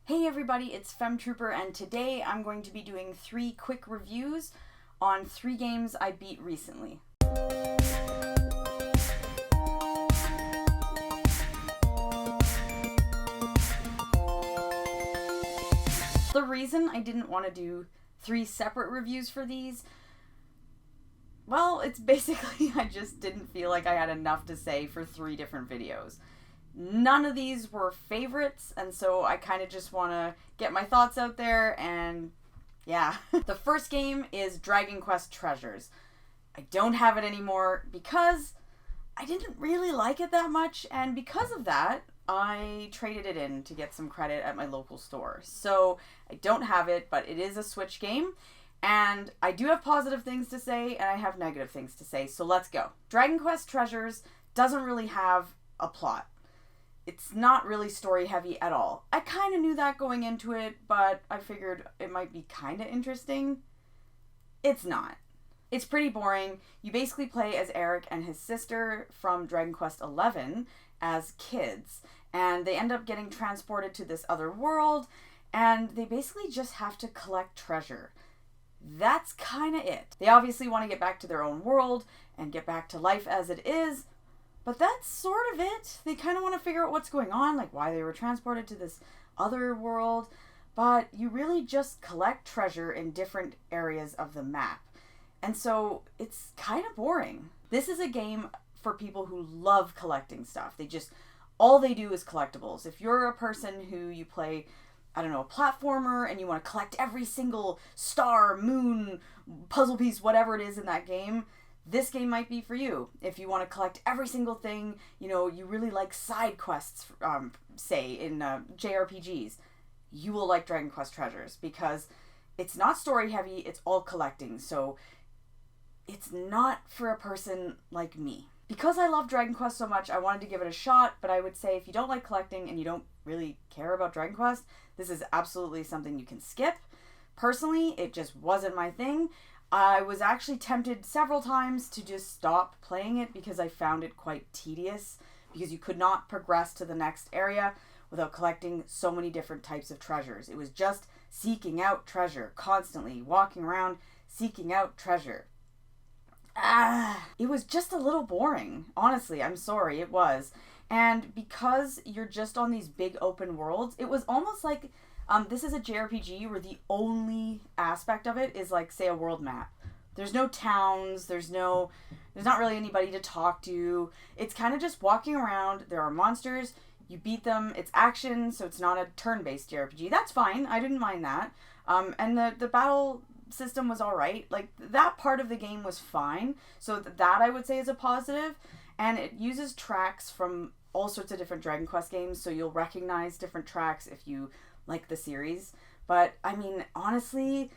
Hey everybody, it's Femtrooper, and today I'm going to be doing 3 quick reviews on 3 games I beat recently. The reason I didn't want to do 3 separate reviews for these, well, it's basically I just didn't feel like I had enough to say for 3 different videos. None of these were favorites, and so I kind of just want to get my thoughts out there, and yeah. The first game is Dragon Quest Treasures. I don't have it anymore because I didn't really like it that much, and because of that, I traded it in to get some credit at my local store. So I don't have it, but it is a Switch game, and I do have positive things to say, and I have negative things to say, so let's go. Dragon Quest Treasures doesn't really have a plot. It's not really story heavy at all. I kind of knew that going into it, but I figured it might be kind of interesting. It's not. It's pretty boring. You basically play as Eric and his sister from Dragon Quest XI as kids, and they end up getting transported to this other world, and they basically just have to collect treasure. That's kind of it. They obviously want to get back to their own world and get back to life as it is, but that's sort of it. They kind of want to figure out what's going on, like why they were transported to this other world. But you really just collect treasure in different areas of the map. And so it's kind of boring. This is a game for people who love collecting stuff. All they do is collectibles. If you're a person who you play, I don't know, a platformer, and you want to collect every single star, moon, puzzle piece, whatever it is in that game, this game might be for you. If you want to collect every single thing, you really like side quests, say, in JRPGs, you will like Dragon Quest Treasures, because it's not story heavy, it's all collecting, so it's not for a person like me. Because I love Dragon Quest so much, I wanted to give it a shot, but I would say if you don't like collecting and you don't really care about Dragon Quest, this is absolutely something you can skip. Personally, it just wasn't my thing. I was actually tempted several times to just stop playing it because I found it quite tedious, because you could not progress to the next area without collecting so many different types of treasures. It was just seeking out treasure, constantly walking around seeking out treasure. It was just a little boring. Honestly, I'm sorry, it was. And because you're just on these big open worlds, it was almost like this is a JRPG where the only aspect of it is, like, say, a world map. There's no towns, there's not really anybody to talk to. It's kind of just walking around. There are monsters, you beat them, it's action, so it's not a turn-based JRPG. That's fine, I didn't mind that. And the battle system was alright. Like, that part of the game was fine, so that I would say is a positive. And it uses tracks from all sorts of different Dragon Quest games, so you'll recognize different tracks if you like the series. But I mean, honestly,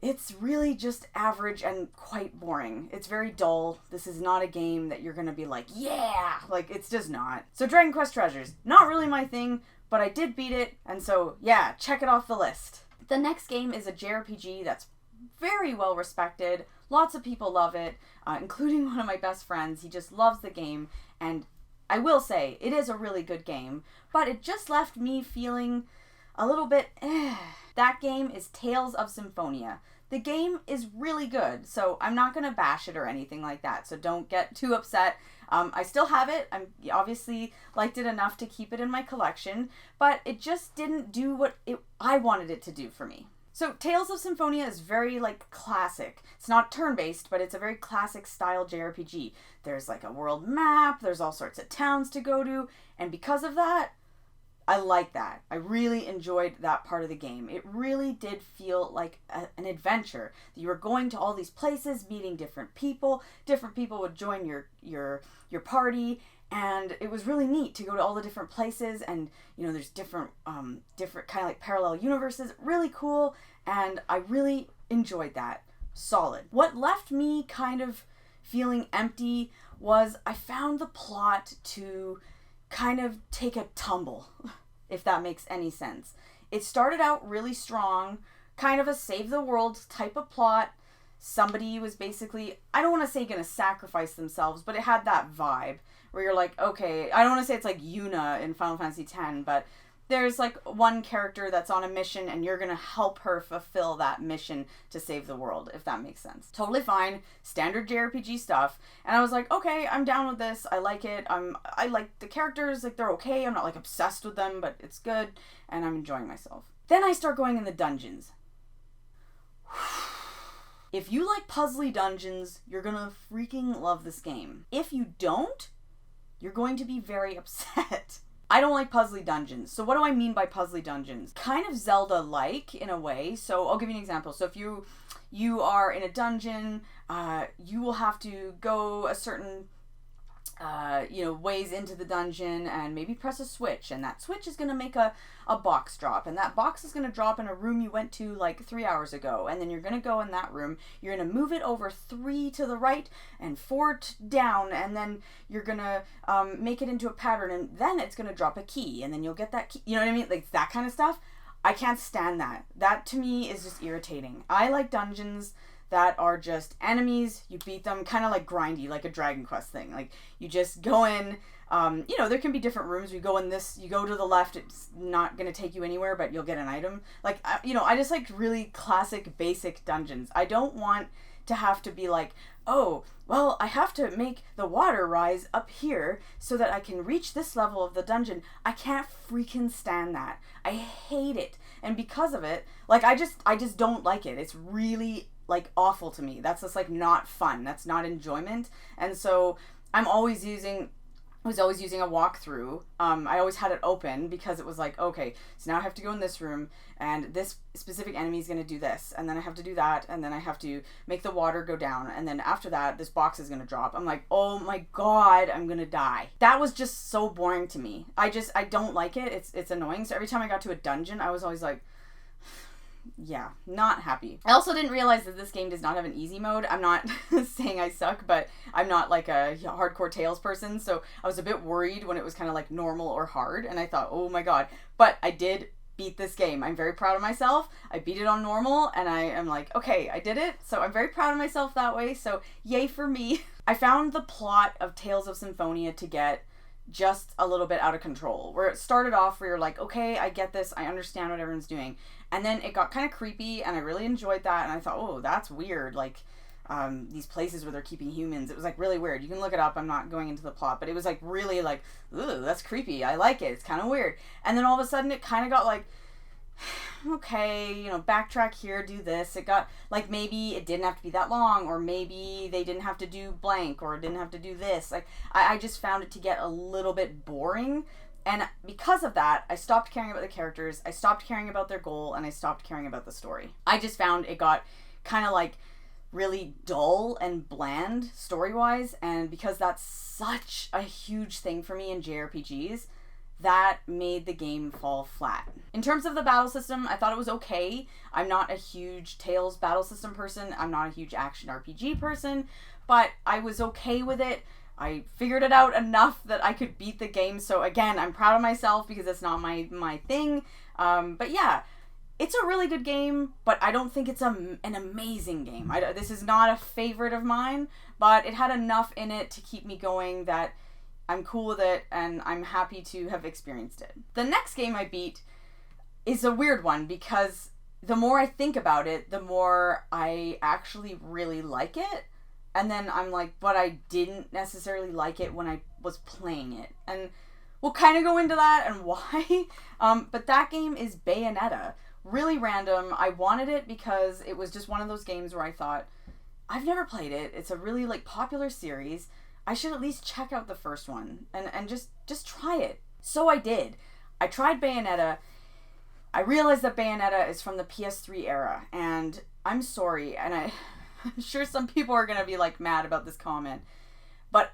it's really just average and quite boring. It's very dull. This is not a game that you're gonna be like, yeah, like, it's just not. So Dragon Quest Treasures, not really my thing, but I did beat it, and so yeah, check it off the list. The next game is a JRPG that's very well respected. Lots of people love it, including one of my best friends. He just loves the game, and I will say, it is a really good game, but it just left me feeling a little bit That game is Tales of Symphonia. The game is really good, so I'm not going to bash it or anything like that, so don't get too upset. I still have it. I obviously liked it enough to keep it in my collection, but it just didn't do what I wanted it to do for me. So Tales of Symphonia is very, like, classic. It's not turn-based, but it's a very classic style JRPG. There's, like, a world map, there's all sorts of towns to go to, and because of that, I like that. I really enjoyed that part of the game. It really did feel like an adventure. You were going to all these places, meeting different people. Different people would join your party, and it was really neat to go to all the different places. And there's different kind of like parallel universes. Really cool, and I really enjoyed that. Solid. What left me kind of feeling empty was I found the plot to kind of take a tumble, if that makes any sense. It started out really strong, kind of a save the world type of plot. Somebody was basically, I don't want to say going to sacrifice themselves, but it had that vibe where you're like, okay, I don't want to say it's like Yuna in Final Fantasy X, but there's like one character that's on a mission and you're gonna help her fulfill that mission to save the world, if that makes sense. Totally fine, standard JRPG stuff. And I was like, okay, I'm down with this. I like it. I like the characters, like they're okay. I'm not like obsessed with them, but it's good and I'm enjoying myself. Then I start going in the dungeons. If you like puzzly dungeons, you're gonna freaking love this game. If you don't, you're going to be very upset. I don't like puzzly dungeons. So what do I mean by puzzly dungeons? Kind of Zelda-like in a way. So I'll give you an example. So if you are in a dungeon, you will have to go a certain ways into the dungeon and maybe press a switch, and that switch is going to make a box drop, and that box is going to drop in a room you went to like 3 hours ago, and then you're going to go in that room, you're going to move it over 3 to the right and 4 down, and then you're going to make it into a pattern, and then it's going to drop a key, and then you'll get that key. You know what I mean? Like that kind of stuff. I can't stand that. That to me is just irritating. I like dungeons that are just enemies, you beat them, kind of like grindy, like a Dragon Quest thing. Like, you just go in, there can be different rooms. You go in this, you go to the left, it's not going to take you anywhere, but you'll get an item. Like, I just like really classic, basic dungeons. I don't want to have to be like, oh, well, I have to make the water rise up here so that I can reach this level of the dungeon. I can't freaking stand that. I hate it. And because of it, like, I just don't like it. It's really like awful to me. That's just like not fun. That's not enjoyment. And so I was always using a walkthrough. I always had it open because it was like, okay, so now I have to go in this room and this specific enemy is going to do this. And then I have to do that. And then I have to make the water go down. And then after that, this box is going to drop. I'm like, oh my God, I'm going to die. That was just so boring to me. I don't like it. It's annoying. So every time I got to a dungeon, I was always like, yeah, not happy. I also didn't realize that this game does not have an easy mode. I'm not saying I suck, but I'm not like a hardcore Tales person, so I was a bit worried when it was kind of like normal or hard, and I thought, oh my God. But I did beat this game. I'm very proud of myself. I beat it on normal, and I am like, okay, I did it, so I'm very proud of myself that way, so yay for me. I found the plot of Tales of Symphonia to get just a little bit out of control, where it started off where you're like, okay, I get this, I understand what everyone's doing. And then it got kind of creepy, and I really enjoyed that, and I thought, oh, that's weird, like, these places where they're keeping humans. It was, like, really weird. You can look it up. I'm not going into the plot, but it was, like, really, like, ooh, that's creepy. I like it. It's kind of weird. And then all of a sudden, it kind of got, like, okay, backtrack here, do this. It got, like, maybe it didn't have to be that long, or maybe they didn't have to do blank, or didn't have to do this. Like, I just found it to get a little bit boring. And because of that, I stopped caring about the characters, I stopped caring about their goal, and I stopped caring about the story. I just found it got kind of like really dull and bland story-wise, and because that's such a huge thing for me in JRPGs, that made the game fall flat. In terms of the battle system, I thought it was okay. I'm not a huge Tales battle system person, I'm not a huge action RPG person, but I was okay with it. I figured it out enough that I could beat the game. So again, I'm proud of myself because it's not my thing. But yeah, it's a really good game, but I don't think it's an amazing game. This is not a favorite of mine, but it had enough in it to keep me going that I'm cool with it and I'm happy to have experienced it. The next game I beat is a weird one because the more I think about it, the more I actually really like it. And then I'm like, but I didn't necessarily like it when I was playing it. And we'll kind of go into that and why. But that game is Bayonetta. Really random. I wanted it because it was just one of those games where I thought, I've never played it. It's a really like popular series. I should at least check out the first one and just try it. So I did. I tried Bayonetta. I realized that Bayonetta is from the PS3 era. And I'm sorry. And I'm sure some people are going to be like mad about this comment, but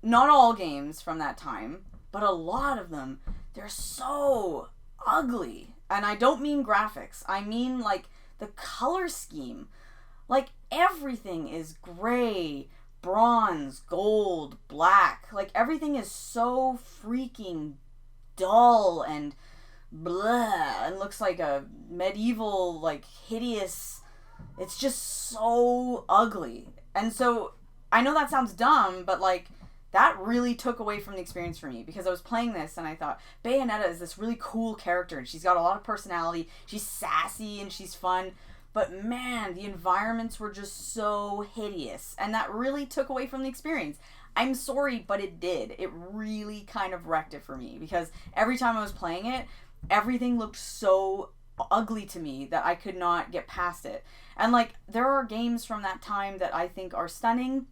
not all games from that time, but a lot of them, they're so ugly. And I don't mean graphics. I mean like the color scheme. Like everything is gray, bronze, gold, black. Like everything is so freaking dull and blah and looks like a medieval, like hideous. It's just so ugly. And so I know that sounds dumb, but like that really took away from the experience for me, because I was playing this and I thought, Bayonetta is this really cool character and she's got a lot of personality. She's sassy and she's fun. But man, the environments were just so hideous, and that really took away from the experience. I'm sorry, but it did. It really kind of wrecked it for me, because every time I was playing it, everything looked so ugly to me that I could not get past it. And like, there are games from that time that I think are stunning.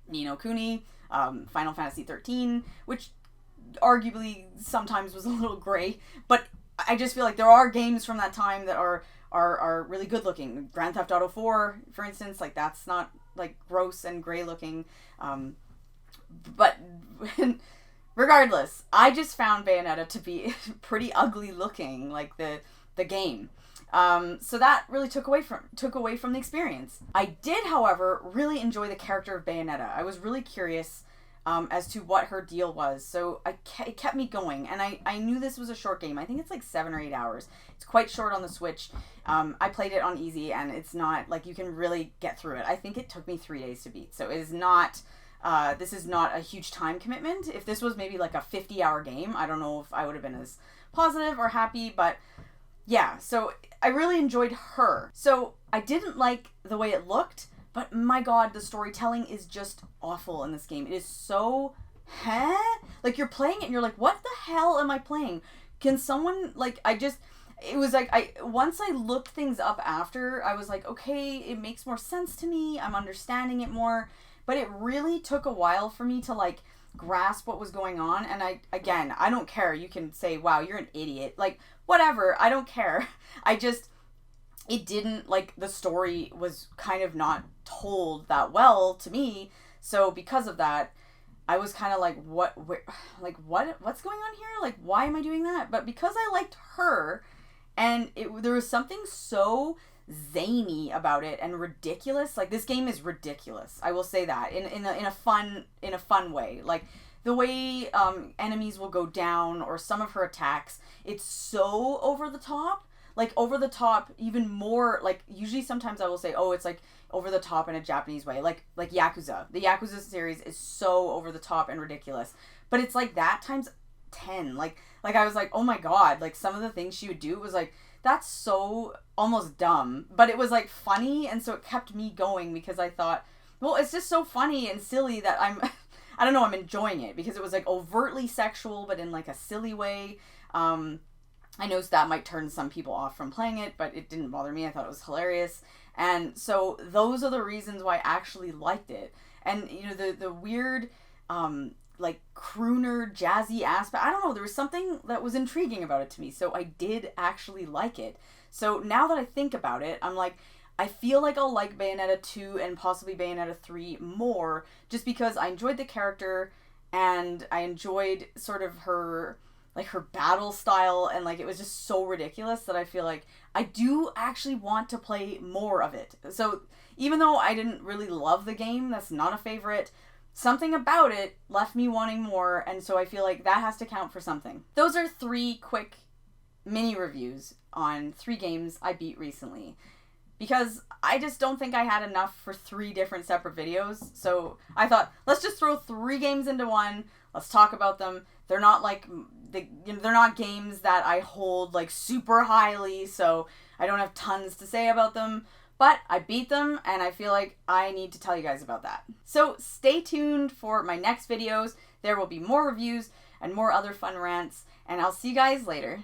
Ni no Kuni, Final Fantasy 13, which arguably sometimes was a little gray, but I just feel like there are games from that time that are really good looking. Grand Theft Auto 4, for instance, like that's not like gross and gray looking. But regardless, I just found Bayonetta to be pretty ugly looking, like the game. So that really took away from the experience. I did, however, really enjoy the character of Bayonetta. I was really curious as to what her deal was, so it kept me going, and I knew this was a short game. I think it's like 7 or 8 hours. It's quite short on the Switch. I played it on easy, and it's not like you can really get through it. I think it took me 3 days to beat, so it is not this is not a huge time commitment. If this was maybe like a 50-hour game, I don't know if I would have been as positive or happy, but yeah, so I really enjoyed her. So I didn't like the way it looked, but my god, the storytelling is just awful in this game. It is so, like, you're playing it and you're like, what the hell am I playing? Can someone, like, it was like, once I looked things up after, I was like, okay, it makes more sense to me. I'm understanding it more. But it really took a while for me to, like, grasp what was going on. And I don't care. You can say, wow, you're an idiot. Like, whatever. I don't care. It didn't, like, the story was kind of not told that well to me. So because of that, I was kind of like, what's going on here? Like, why am I doing that? But because I liked her, and there was something so zany about it and ridiculous. Like, this game is ridiculous. I will say that in a fun way. Like, the way enemies will go down, or some of her attacks, it's so over the top. Like, over the top, even more, like, usually sometimes I will say, oh, it's, like, over the top in a Japanese way. Like Yakuza. The Yakuza series is so over the top and ridiculous. But it's, like, that times 10. Like I was like, oh my god. Like, some of the things she would do was, like, that's so almost dumb. But it was, like, funny, and so it kept me going, because I thought, well, it's just so funny and silly that I don't know, I'm enjoying it, because it was, like, overtly sexual, but in, like, a silly way. I know that might turn some people off from playing it, but it didn't bother me. I thought it was hilarious. And so those are the reasons why I actually liked it. And, you know, the weird, like, crooner, jazzy aspect, I don't know, there was something that was intriguing about it to me. So I did actually like it. So now that I think about it, I'm like, I feel like I'll like Bayonetta 2 and possibly Bayonetta 3 more, just because I enjoyed the character, and I enjoyed sort of her battle style, and, like, it was just so ridiculous that I feel like I do actually want to play more of it. So even though I didn't really love the game, that's not a favorite, something about it left me wanting more, and so I feel like that has to count for something. Those are 3 quick mini reviews on 3 games I beat recently, because I just don't think I had enough for 3 different separate videos. So I thought, let's just throw 3 games into one. Let's talk about them. They're not like, they're not games that I hold, like, super highly, so I don't have tons to say about them. But I beat them, and I feel like I need to tell you guys about that. So stay tuned for my next videos. There will be more reviews and more other fun rants, and I'll see you guys later.